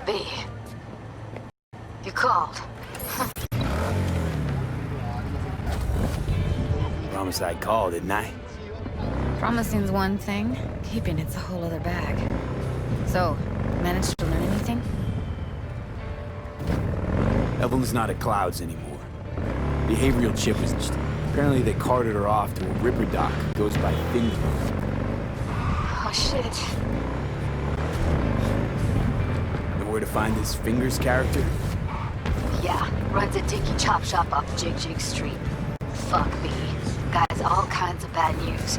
B. You called. Promise I'd call, didn't I? Promising's one thing, keeping it's a whole other bag. So, managed to learn anything? Evelyn's not at Clouds anymore. Behavioral chip was just... Apparently they carted her off to a ripper dock. Goes by Finger. Oh, shit. Know where to find this Fingers character? Yeah, runs a dinky chop shop off Jig Jig Street. Fuck me. Guy's all kinds of bad news.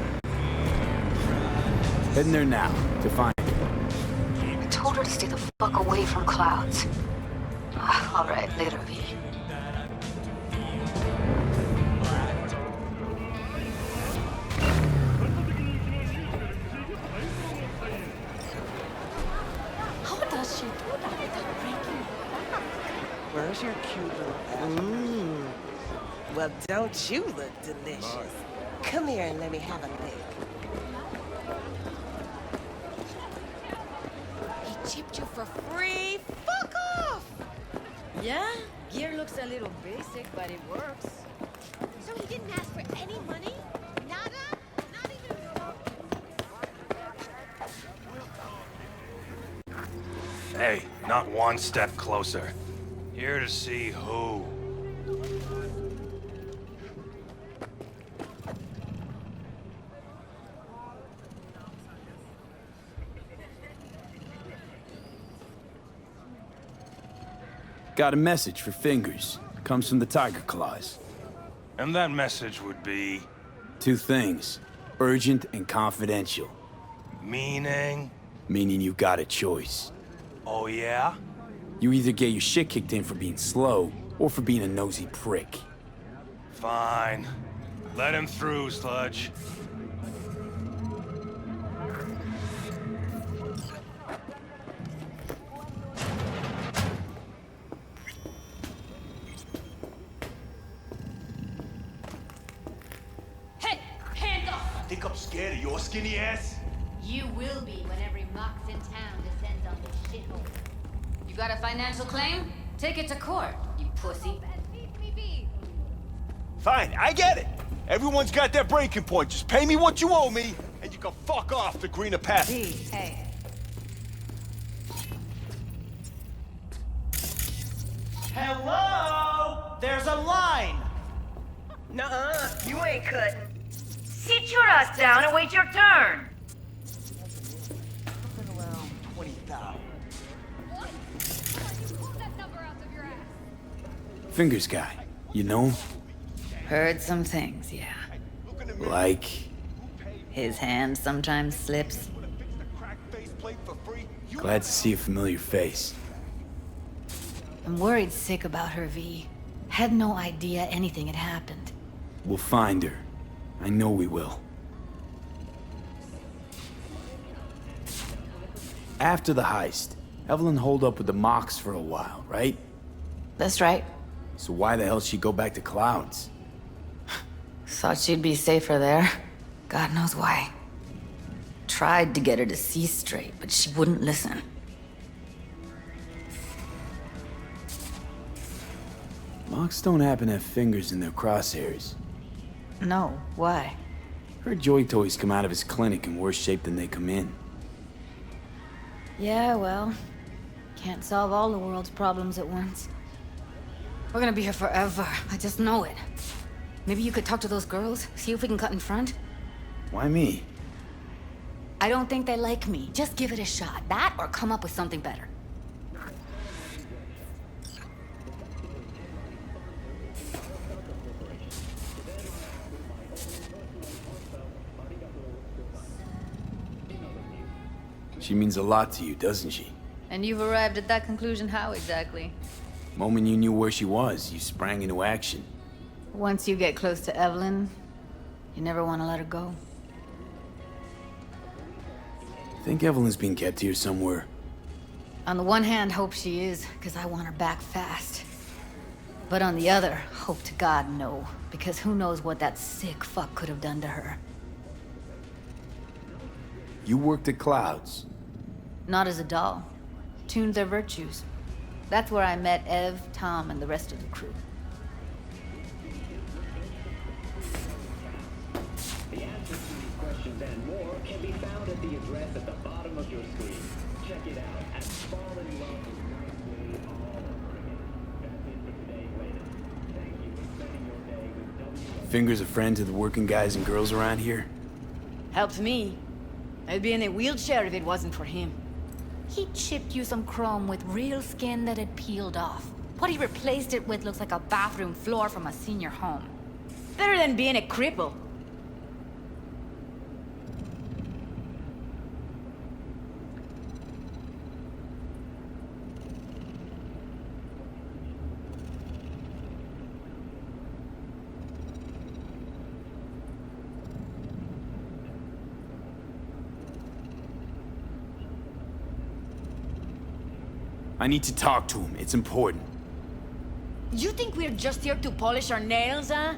Heading there now, to find her. I told her to stay the fuck away from Clouds. Alright, later, V. How does she do that without breaking? Where's your cute little apple? Well, don't you look delicious? Come here and let me have a lick. He chipped you for free? Fuck off! Yeah, gear looks a little basic, but it works. So he didn't ask for any money? Nada? Not even... Hey, not one step closer. Here to see who. Got a message for Fingers. Comes from the Tiger Claws. And that message would be... Two things. Urgent and confidential. Meaning? Meaning you got a choice. Oh yeah? You either get your shit kicked in for being slow, or for being a nosy prick. Fine. Let him through, Sludge. Hey, hands off! Think I'm scared of your skinny ass? You will be when every mox in town descends on this shithole. You got a financial claim? Take it to court, you pussy. Fine, I get it. Everyone's got their breaking point. Just pay me what you owe me, and you can fuck off to greener pastures. Hey. Hello? There's a line! Nuh-uh, you ain't cutting. Sit your ass down and wait your turn. Something around 20,000. Fingers guy. You know him? Heard some things, yeah. Like... His hand sometimes slips. Glad to see a familiar face. I'm worried sick about her, V. Had no idea anything had happened. We'll find her. I know we will. After the heist, Evelyn holed up with the Mox for a while, right? That's right. So why the hell she go back to Clouds? Thought she'd be safer there. God knows why. Tried to get her to see straight, but she wouldn't listen. Mox don't happen to have fingers in their crosshairs. No, why? Heard Joy Toys come out of his clinic in worse shape than they come in. Yeah, well, can't solve all the world's problems at once. We're gonna be here forever. I just know it. Maybe you could talk to those girls, see if we can cut in front? Why me? I don't think they like me. Just give it a shot. That or come up with something better. She means a lot to you, doesn't she? And you've arrived at that conclusion how exactly? Moment you knew where she was, you sprang into action. Once you get close to Evelyn, you never want to let her go. Think Evelyn's being kept here somewhere. On the one hand, hope she is, because I want her back fast. But on the other, hope to God no, because who knows what that sick fuck could have done to her. You worked at Clouds. Not as a doll. Tuned their virtues. That's where I met Ev, Tom, and the rest of the crew. The answers to these questions and more can be found at the address at the bottom of your screen. Check it out at fallinlove.com. That's it for today, ladies. Thank you for spending your day with Finger's a friend to the working guys and girls around here. Helps me. I'd be in a wheelchair if it wasn't for him. He chipped you some chrome with real skin that had peeled off. What he replaced it with looks like a bathroom floor from a senior home. Better than being a cripple. I need to talk to him. It's important. You think we're just here to polish our nails, huh?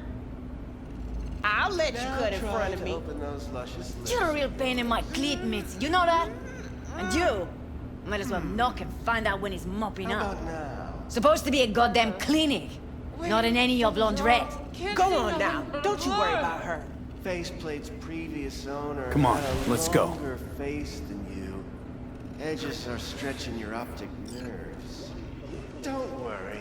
I'll let you Now cut in try front of to me. open those luscious lips. You're a real pain in my cleat mitts, you know that? And you might as well knock and find out when he's mopping How up. about now? Supposed to be a goddamn clinic, not in any of laundrette. Go on now. Don't you worry about her. Faceplate's previous owner Come on, had a let's go. longer face than you. Edges are stretching your optic nerves. Don't worry.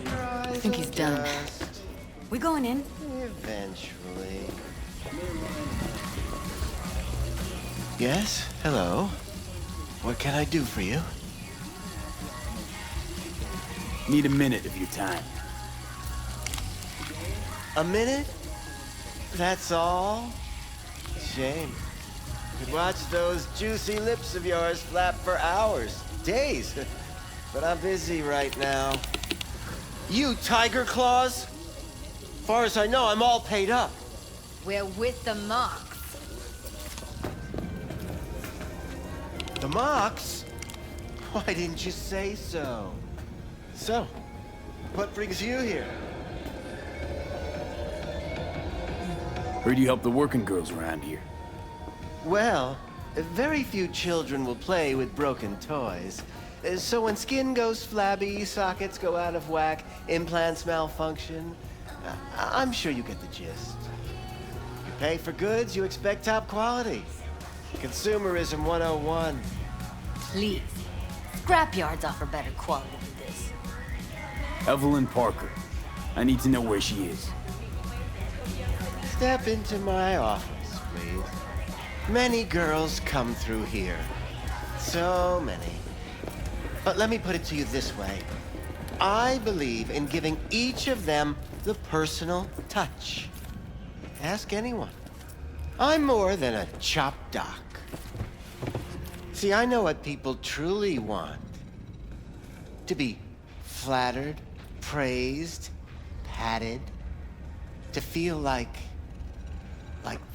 Your eyes I think he's will done. adjust We going in? eventually. Yes? Hello? What can I do for you? Need a minute of your time. A minute? That's all? Shame. Could watch those juicy lips of yours flap for hours, days. But I'm busy right now. You tiger claws? Far as I know, I'm all paid up. We're with the Mox. The Mox? Why didn't you say so? So, what brings you here? Heard you help the working girls around here. Well, very few children will play with broken toys. So when skin goes flabby, sockets go out of whack, implants malfunction, I'm sure you get the gist. You pay for goods, you expect top quality. Consumerism 101. Please. Scrapyards offer better quality than this. Evelyn Parker. I need to know where she is. Step into my office, please. Many girls come through here. So many. But let me put it to you this way. I believe in giving each of them the personal touch. Ask anyone. I'm more than a chop doc. See, I know what people truly want. To be flattered, praised, patted. To feel like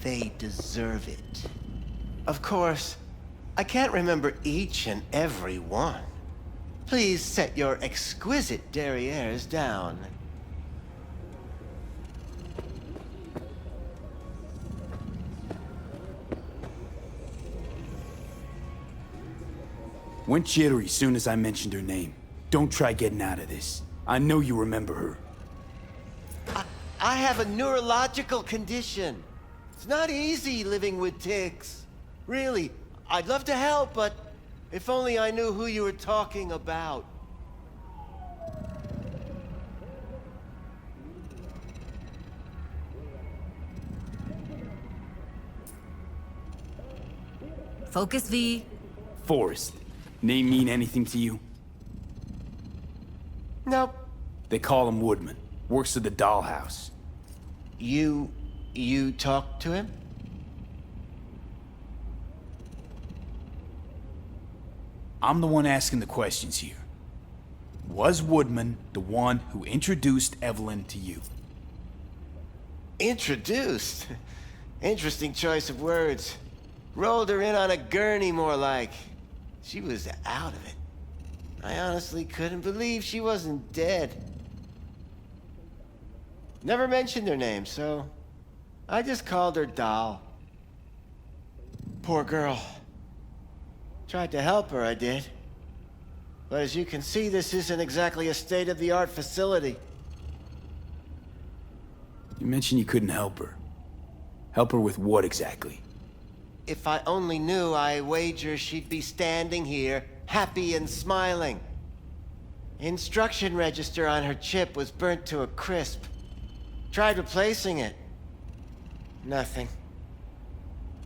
they deserve it. Of course, I can't remember each and every one. Please set your exquisite derrieres down. Went jittery soon as I mentioned her name. Don't try getting out of this. I know you remember her. I have a neurological condition. It's not easy living with tics. Really, I'd love to help, but if only I knew who you were talking about. Focus, V. Forrest. Name mean anything to you? Nope. They call him Woodman. Works at the dollhouse. You talked to him? I'm the one asking the questions here. Was Woodman the one who introduced Evelyn to you? Introduced? Interesting choice of words. Rolled her in on a gurney, more like. She was out of it. I honestly couldn't believe she wasn't dead. Never mentioned her name, so I just called her Doll. Poor girl. Tried to help her, I did. But as you can see, this isn't exactly a state-of-the-art facility. You mentioned you couldn't help her. Help her with what exactly? If I only knew, I wager she'd be standing here, happy and smiling. Instruction register on her chip was burnt to a crisp. Tried replacing it. Nothing.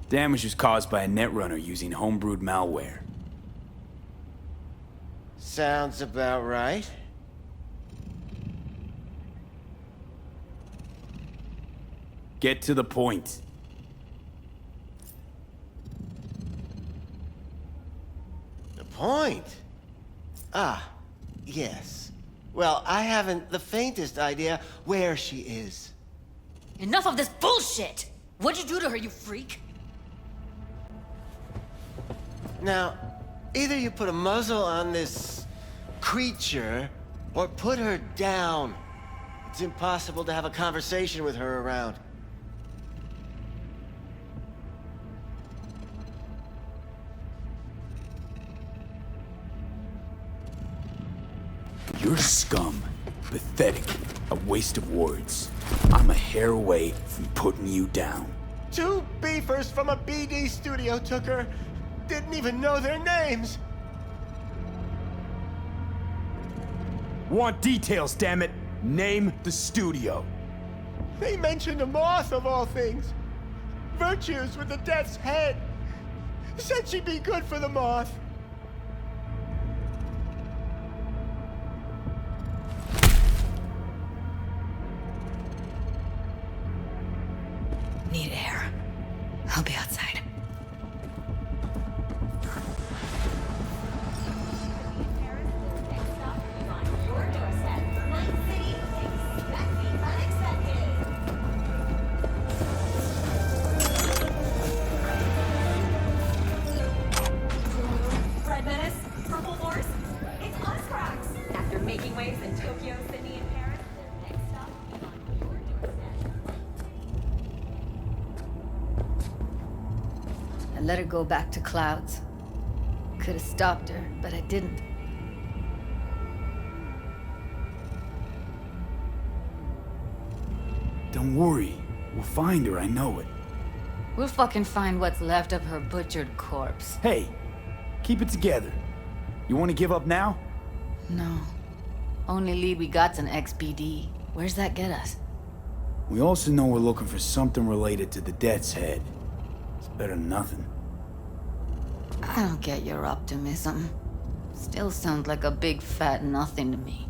Damage was caused by a netrunner using homebrewed malware. Sounds about right. Get to the point. The point? Ah, yes. Well, I haven't the faintest idea where she is. Enough of this bullshit! What'd you do to her, you freak? Now, either you put a muzzle on this creature, or put her down. It's impossible to have a conversation with her around. You're scum. Pathetic. A waste of words. I'm a hair away from putting you down. 2 beefers from a BD studio took her. Didn't even know their names. Want details, damn it. Name the studio. They mentioned a moth of all things. Virtues with the death's head. Said she'd be good for the moth. Need air. I'll be outside. Red Menace, Purple Force, it's us cracks. After making waves in Tokyo, Sydney, and Paris, their next stop is on your doorstep. I let her go back to Clouds. Could have stopped her, but I didn't. Don't worry. We'll find her, I know it. We'll fucking find what's left of her butchered corpse. Hey, keep it together. You want to give up now? No. Only lead we got's an XBD. Where's that get us? We also know we're looking for something related to the Death's Head. It's better than nothing. I don't get your optimism. Still sounds like a big fat nothing to me.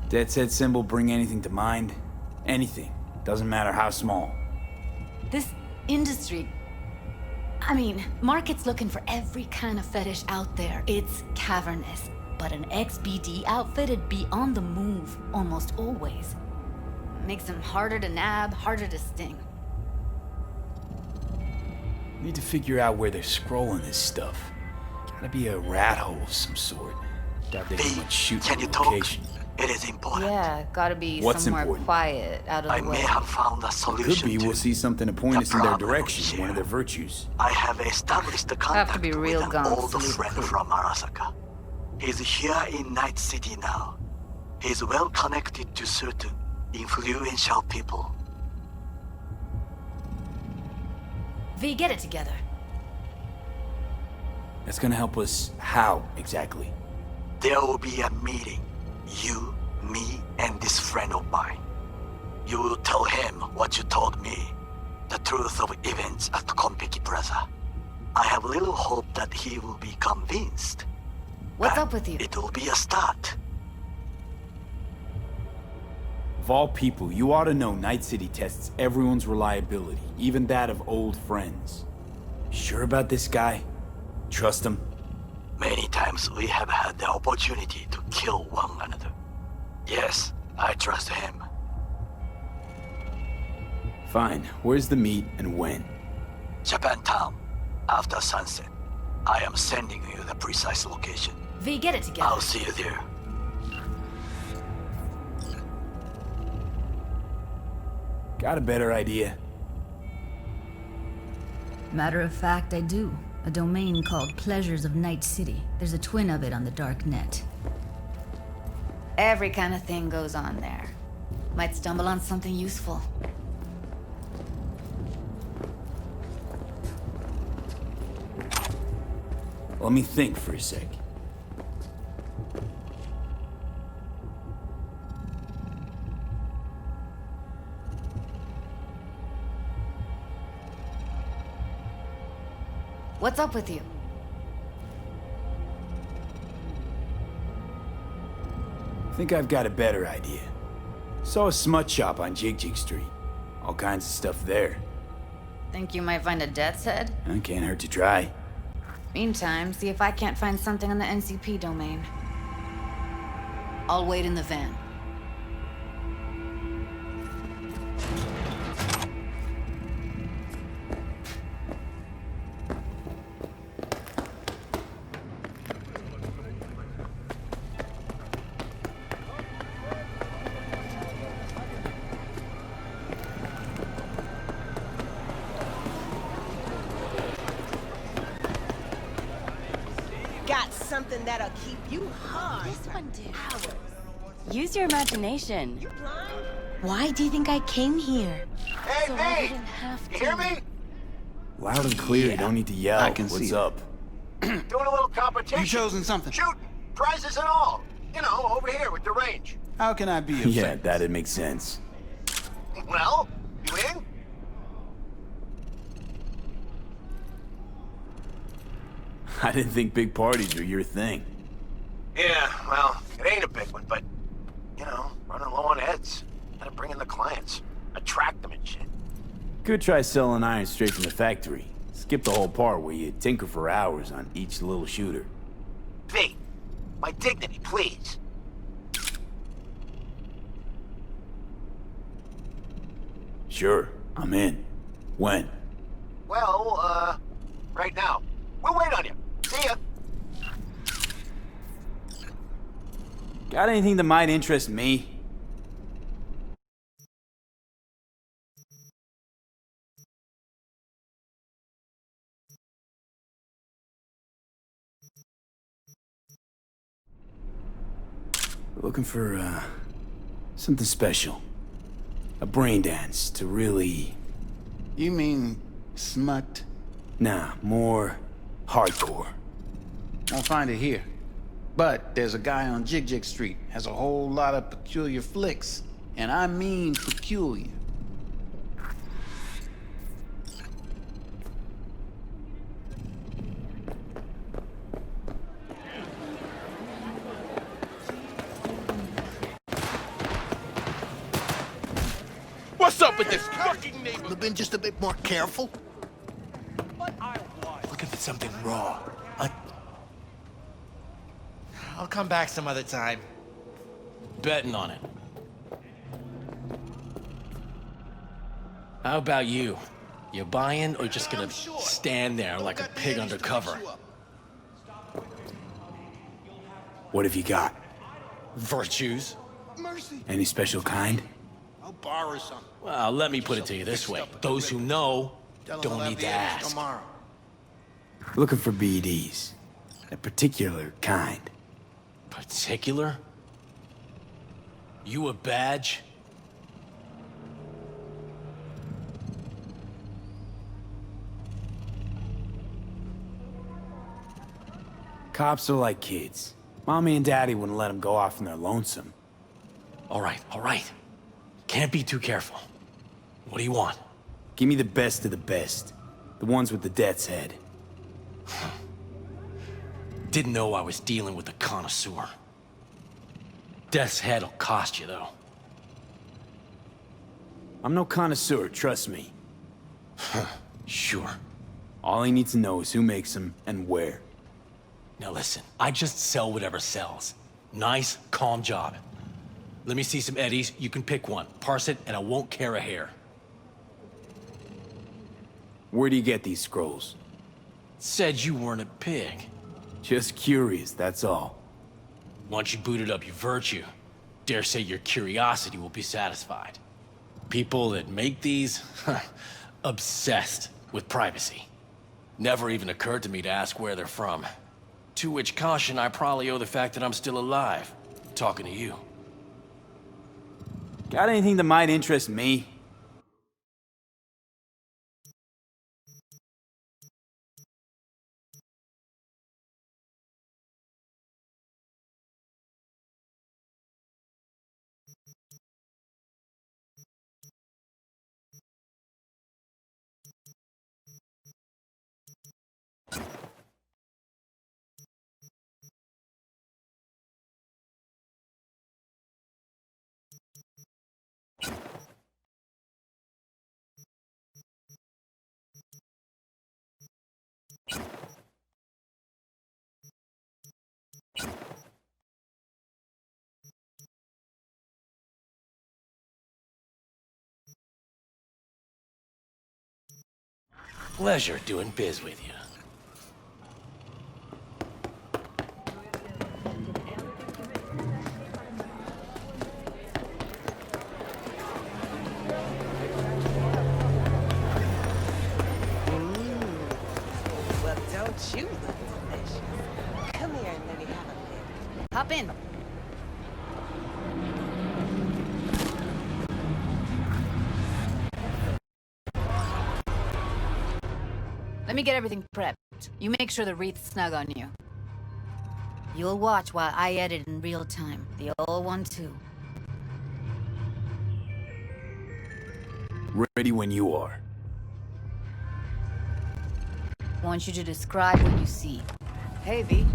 Death's Head symbol bring anything to mind? Anything. Doesn't matter how small. This industry... I mean, market's looking for every kind of fetish out there. It's cavernous. But an XBD outfit'd be on the move, almost always. Makes them harder to nab, harder to sting. Need to figure out where they're scrolling this stuff. Gotta be a rat hole of some sort. Doubt they can much shoot Can the you talk? location. It is important. Yeah, gotta be What's somewhere important? quiet, out of I the way. may have found a solution. Could be to we'll see something to point the us in their problem direction, we one of share. their virtues. I have established a Have contact to be real with an gonks old to leave a friend clue. from Arasaka. He's here in Night City now. He's well connected to certain influential people. V, get it together. That's gonna help us how, exactly? There will be a meeting. You, me, and this friend of mine. You will tell him what you told me. The the truth of events at Konpeki Plaza. I have little hope that he will be convinced. What's But up with you? it will be a start. Of all people, you ought to know Night City tests everyone's reliability, even that of old friends. Sure about this guy? Trust him? Many times we have had the opportunity to kill one another. Yes, I trust him. Fine. Where's the meet and when? Japantown, after sunset. I am sending you the precise location. V, get it together. I'll see you there. Got a better idea? Matter of fact, I do. A domain called Pleasures of Night City. There's a twin of it on the dark net. Every kind of thing goes on there. Might stumble on something useful. Let me think for a sec. What's up with you? I think I've got a better idea. Saw a smut shop on Jig Street. All kinds of stuff there. Think you might find a death's head? Can't hurt to try. Meantime, see if I can't find something on the NCP domain. I'll wait in the van. Got something that'll keep you hard. This one did. Hours. Use your imagination. You blind? Why do you think I came here? Hey, So I V! wouldn't have You to. hear me? Loud and clear, you don't need to yell. I can What's see up? Doing a little competition. You chosen something. Shooting. Prizes and all. You know, over here with the range. How can I be of Yeah, service? that'd make sense. Well, you in? I didn't think big parties were your thing. Yeah, well, it ain't a big one, but, you know, running low on heads. Gotta bring in the clients. Attract them and shit. Could try selling iron straight from the factory. Skip the whole part where you tinker for hours on each little shooter. V, my dignity, please. Sure, I'm in. When? Well, right now. We'll wait on you. See ya. Got anything that might interest me? Looking for, something special. A brain dance to really... You mean smut? Nah, more hardcore. Won't find it here. But there's a guy on Jig Street, has a whole lot of peculiar flicks. And I mean peculiar. What's up with this fucking neighbor? Been just a bit more careful. Looking for something raw. I'll come back some other time. Betting on it. How about you? You buying or just gonna stand there like a pig undercover? What have you got? Virtues? Any special kind? I'll borrow some. Well, let me put it to you this way. Those who know Tell 'em don't I'll need have to the edge ask. tomorrow. Looking for BDs. A particular kind. Particular? You a badge? Cops are like kids. Mommy and Daddy wouldn't let them go off when they're lonesome. All right, all right. Can't be too careful. What do you want? Give me the best of the best. The ones with the death's head. Didn't know I was dealing with a connoisseur. Death's head'll cost you, though. I'm no connoisseur, trust me. Sure. All I need to know is who makes them and where. Now listen, I just sell whatever sells. Nice, calm job. Let me see some eddies, you can pick one. Parse it, and I won't care a hair. Where do you get these scrolls? Said you weren't a pig. Just curious, that's all. Once you booted up your virtue, dare say your curiosity will be satisfied. People that make these, obsessed with privacy. Never even occurred to me to ask where they're from. To which caution I probably owe the fact that I'm still alive, talking to you. Got anything that might interest me? Pleasure doing biz with you. Well, don't you look delicious? Come here and let me have a lick. Hop in. Let me get everything prepped. You make sure the wreath's snug on you. You'll watch while I edit in real time. The old one, too. Ready when you are. Want you to describe what you see. Hey, V.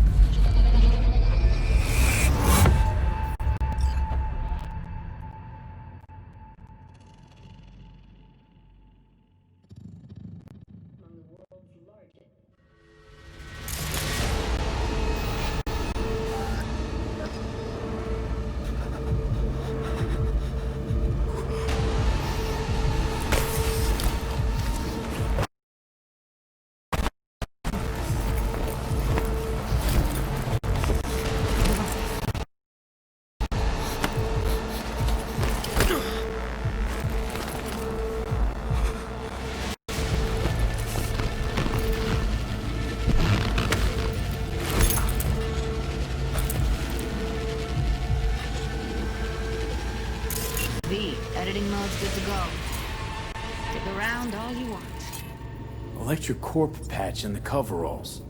Editing mode's good to go. Stick around all you want. Electric corp patch in the coveralls.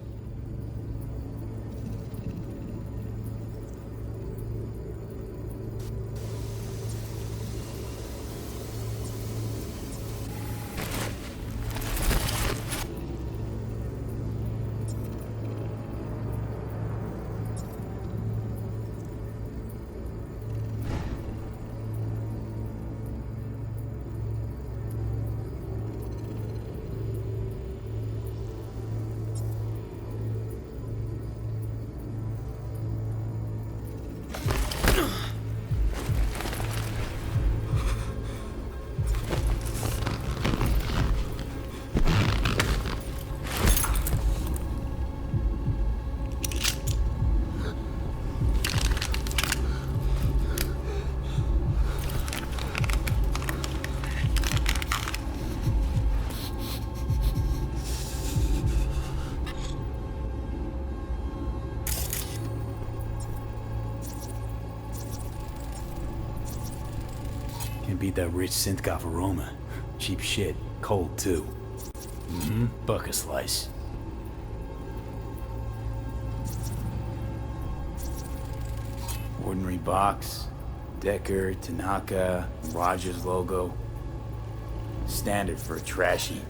Can't beat that rich synth-goth aroma. Cheap shit. Cold, too. Mm-hmm. Buck a slice. Ordinary box. Decker, Tanaka, Rogers logo. Standard for a trash heap.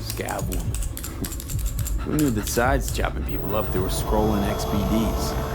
Scab woman. Who knew that sides chopping people up, they were scrolling XBDs?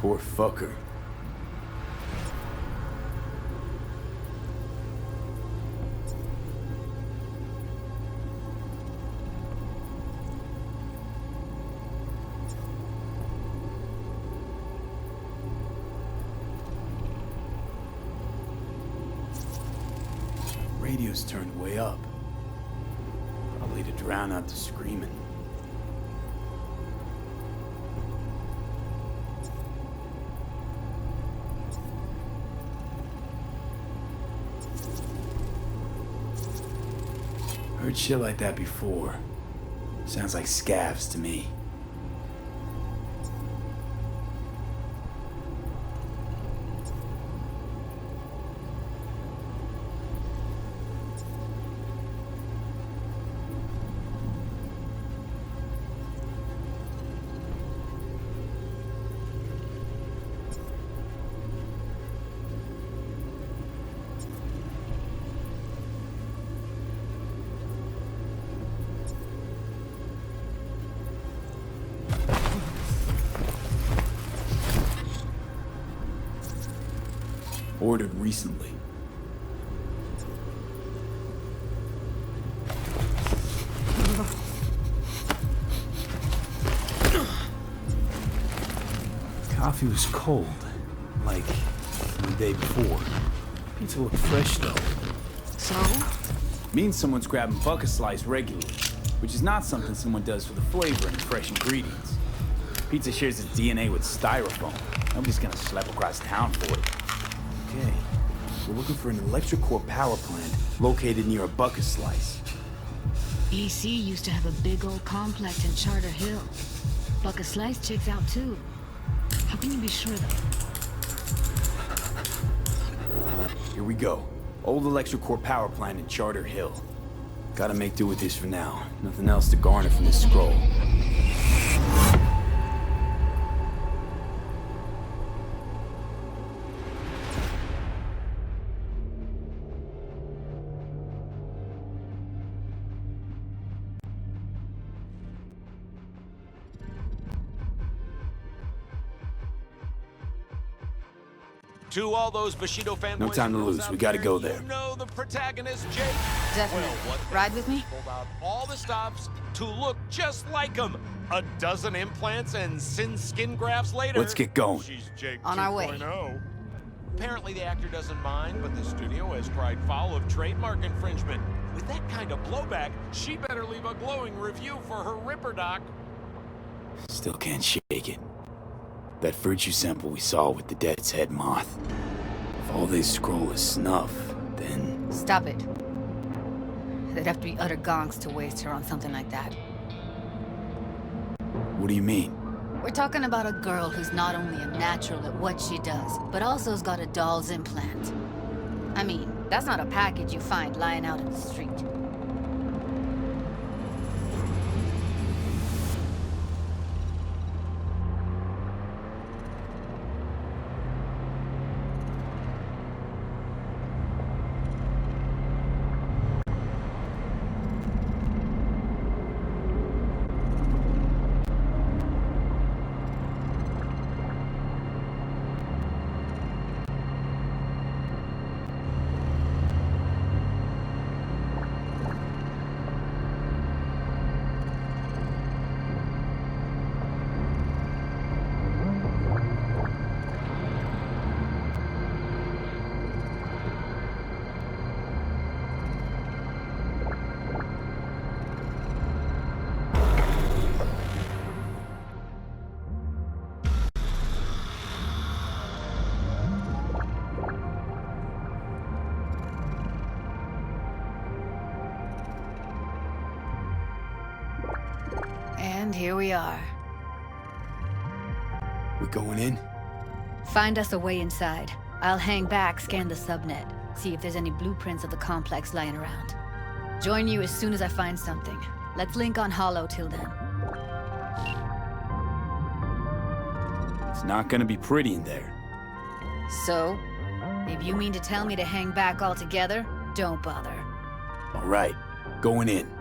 Poor fucker. Radio's turned way up. Probably to drown out the screaming. Heard shit like that before. Sounds like scavs to me. Ordered recently. Coffee was cold, like the day before. Pizza looked fresh though. So? Means someone's grabbing bucket slice regularly, which is not something someone does for the flavor and fresh ingredients. Pizza shares its DNA with styrofoam. Nobody's gonna schlep across town for it. Okay, we're looking for an electric core power plant located near a bucket slice. EC used to have a big old complex in Charter Hill. Bucket Slice checks out too. How can you be sure though? Here we go. Old electric core power plant in Charter Hill. Gotta make do with this for now. Nothing else to garner from this scroll. To all those Bushido fanboys, No time to lose. We gotta go there. You know the protagonist, Jake? Definitely. Well, what Ride with me? pulled out all the stops to look just like him. A dozen implants and skin grafts later. Let's get going. She's Jake On our way. 2.0. Apparently the actor doesn't mind, but the studio has cried foul of trademark infringement. With that kind of blowback, she better leave a glowing review for her Ripper doc. Still can't shake it. That virtue sample we saw with the Death's Head moth. If all they scroll is snuff, then... Stop it. They'd have to be utter gonks to waste her on something like that. What do you mean? We're talking about a girl who's not only a natural at what she does, but also has got a doll's implant. I mean, that's not a package you find lying out in the street. And here we are. We going in? Find us a way inside. I'll hang back, scan the subnet, see if there's any blueprints of the complex lying around. Join you as soon as I find something. Let's link on Hollow till then. It's not gonna be pretty in there. So, if you mean to tell me to hang back altogether, don't bother. All right, going in.